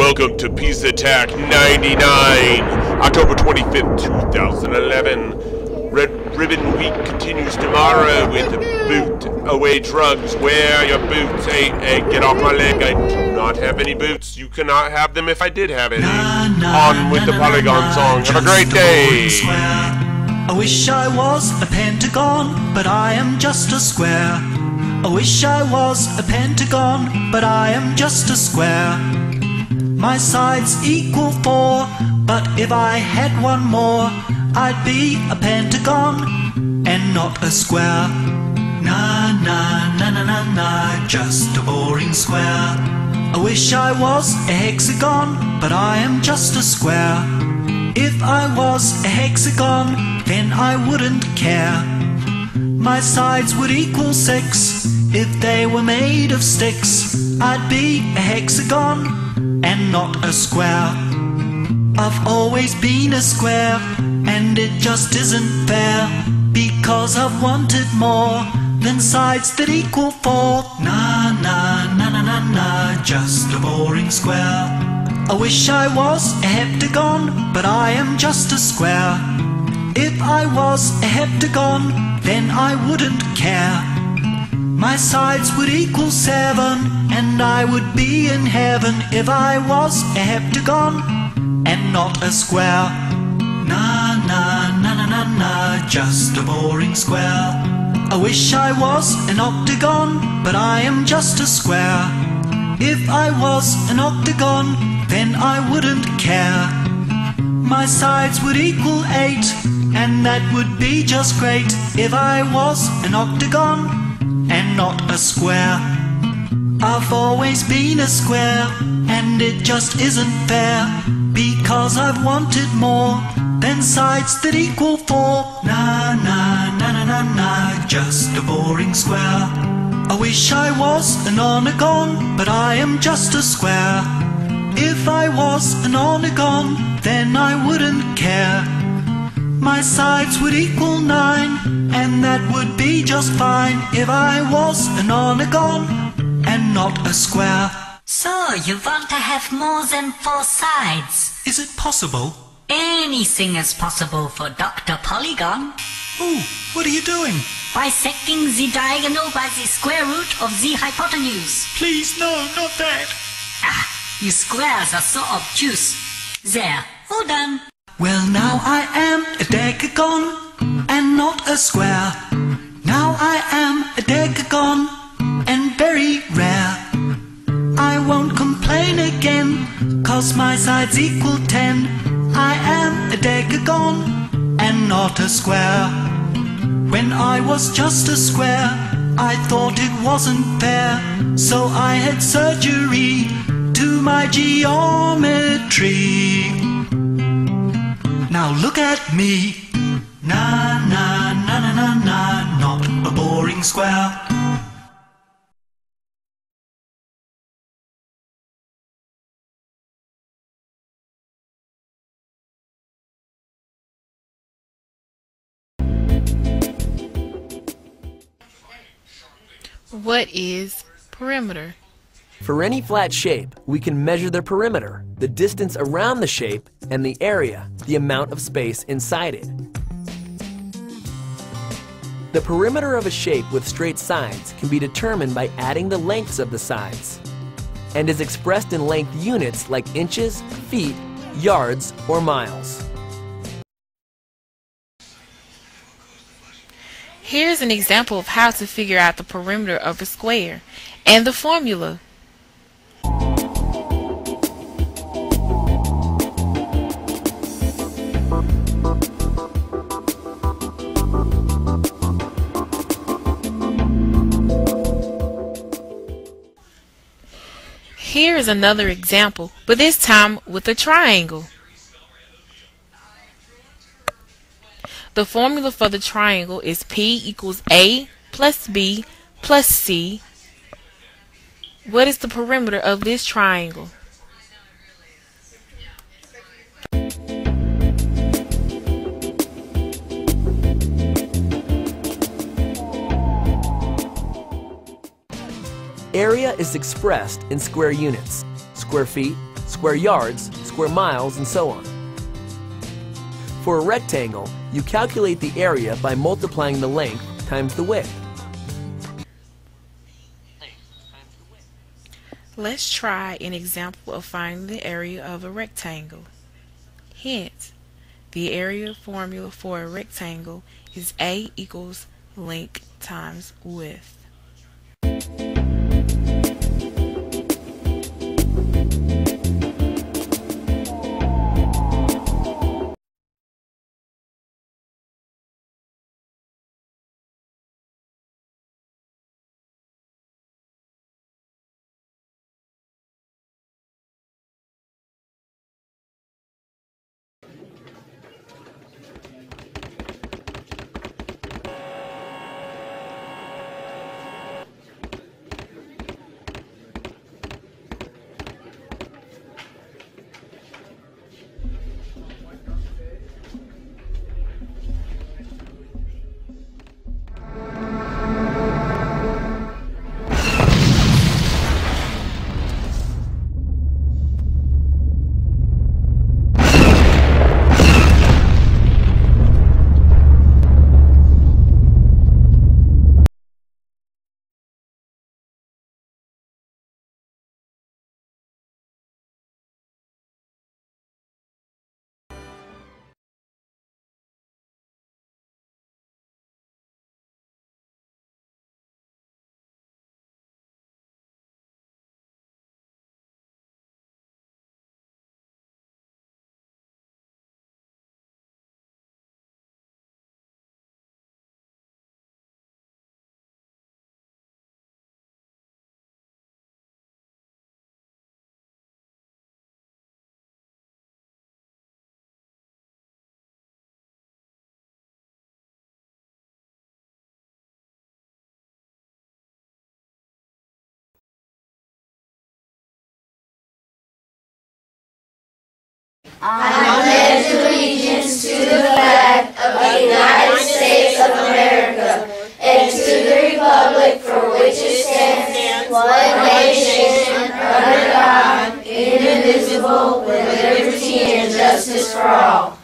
welcome to Peace Attack 99, October 25th, 2011. Red Ribbon Week continues tomorrow with boot away drugs. Wear your boots. Hey, get off my leg. I do not have any boots. You cannot have them if I did have any. On with the Polygon song. Have a great day. I wish I was a pentagon, but I am just a square. I wish I was a pentagon, but I am just a square. My sides equal 4, but if I had one more, I'd be a pentagon and not a square. Na na na na na na, just a boring square. I wish I was a hexagon, but I am just a square. If I was a hexagon, then I wouldn't care. My sides would equal 6 if they were made of sticks. I'd be a hexagon and not a square. I've always been a square, and it just isn't fair, because I've wanted more than sides that equal 4. Na na na na na na, just a boring square. I wish I was a heptagon, but I am just a square. If I was a heptagon, then I wouldn't care. My sides would equal 7, and I would be in heaven if I was a heptagon and not a square. Na na na na na na, just a boring square. I wish I was an octagon, but I am just a square. If I was an octagon, then I wouldn't care. My sides would equal 8, and that would be just great if I was an octagon and not a square. I've always been a square, and it just isn't fair, because I've wanted more than sides that equal 4. Na na na na na na, just a boring square. I wish I was an onagon, but I am just a square. If I was an onagon, then I wouldn't care. My sides would equal 9, and that would be just fine if I was an onagon and not a square. So, you want to have more than 4 sides? Is it possible? Anything is possible for Dr. Polygon. Ooh, what are you doing? Bisecting the diagonal by the square root of the hypotenuse. Please, no, not that. Ah, you squares are so obtuse. There, all done. Well, now I am a decagon and not a square. Now I am a decagon and very rare. I won't complain again, 'cause my sides equal 10. I am a decagon and not a square. When I was just a square, I thought it wasn't fair, so I had surgery to my geometry. Now look at me. Na na na na na na, not a boring square. What is perimeter? For any flat shape, we can measure the perimeter, the distance around the shape, and the area, the amount of space inside it. The perimeter of a shape with straight sides can be determined by adding the lengths of the sides, and is expressed in length units like inches, feet, yards, or miles. Here's an example of how to figure out the perimeter of a square and the formula. Here is another example, but this time with a triangle. The formula for the triangle is P equals A plus B plus C. What is the perimeter of this triangle? Area is expressed in square units, square feet, square yards, square miles, and so on. For a rectangle, you calculate the area by multiplying the length times the width. Let's try an example of finding the area of a rectangle. Hint: the area formula for a rectangle is A equals length times width. I pledge allegiance to the flag of the United States of America and to the republic for which it stands, one nation, under God, indivisible, with liberty and justice for all.